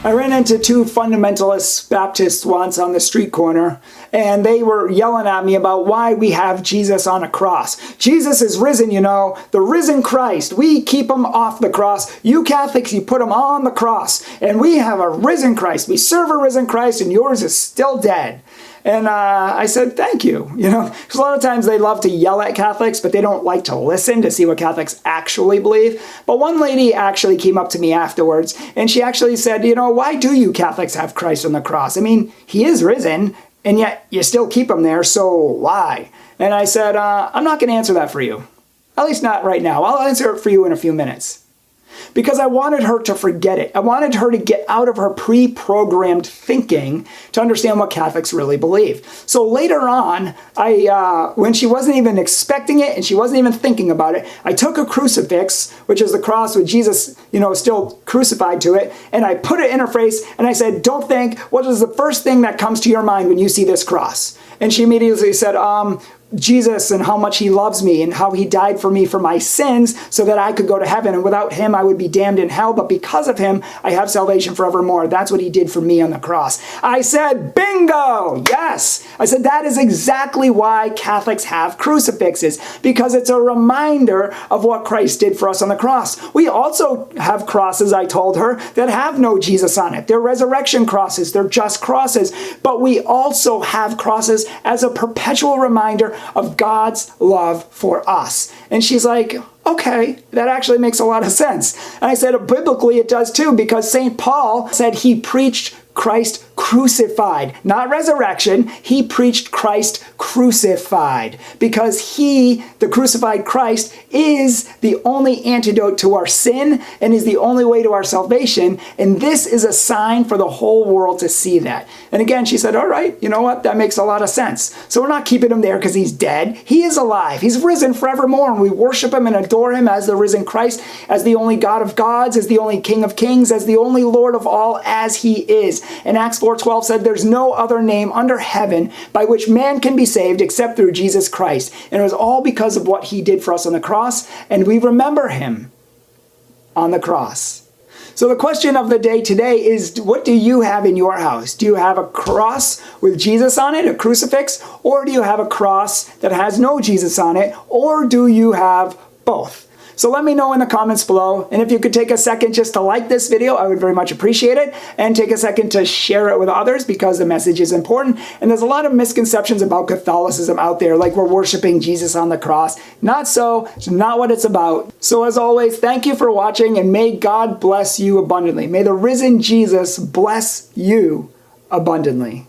I ran into two fundamentalist Baptists once on the street corner, and they were yelling at me about why we have Jesus on a cross. Jesus is risen, you know, the risen Christ. We keep him off the cross. You Catholics, you put him on the cross. And we have a risen Christ. We serve a risen Christ, and yours is still dead. And I said, thank you. You know, because a lot of times they love to yell at Catholics, but they don't like to listen to see what Catholics actually believe. But one lady actually came up to me afterwards, and she actually said, you know, why do you Catholics have Christ on the cross? I mean, he is risen, and yet you still keep him there, so why? And I said, I'm not going to answer that for you. At least not right now. I'll answer it for you in a few minutes. Because I wanted her to forget it. I wanted her to get out of her pre-programmed thinking to understand what Catholics really believe. So later on, when she wasn't even expecting it and she wasn't even thinking about it, I took a crucifix, which is the cross with Jesus, you know, still crucified to it, and I put it in her face and I said, don't think, what is the first thing that comes to your mind when you see this cross? And she immediately said, Jesus and how much he loves me and how he died for me for my sins so that I could go to heaven. And without him, I would be damned in hell. But because of him, I have salvation forevermore. That's what he did for me on the cross. I said, bingo! Yes! I said, that is exactly why Catholics have crucifixes, because it's a reminder of what Christ did for us on the cross. We also have crosses, I told her, that have no Jesus on it. They're resurrection crosses. They're just crosses. But we also have crosses as a perpetual reminder of God's love for us. And she's like, okay, that actually makes a lot of sense. And I said, biblically it does too, because St. Paul said he preached Christ crucified, not resurrection. He preached Christ crucified because he, the crucified Christ, is the only antidote to our sin and is the only way to our salvation. And this is a sign for the whole world to see that. And again, she said, all right, you know what? That makes a lot of sense. So we're not keeping him there because he's dead. He is alive. He's risen forevermore. And we worship him and adore him as the risen Christ, as the only God of gods, as the only King of kings, as the only Lord of all, as he is. And Acts 4:12 said, there's no other name under heaven by which man can be saved except through Jesus Christ. And it was all because of what he did for us on the cross. And we remember him on the cross. So the question of the day today is, what do you have in your house? Do you have a cross with Jesus on it, a crucifix? Or do you have a cross that has no Jesus on it? Or do you have both? So let me know in the comments below. And if you could take a second just to like this video, I would very much appreciate it. And take a second to share it with others because the message is important. And there's a lot of misconceptions about Catholicism out there, like we're worshiping Jesus on the cross. Not so. It's not what it's about. So as always, thank you for watching and may God bless you abundantly. May the risen Jesus bless you abundantly.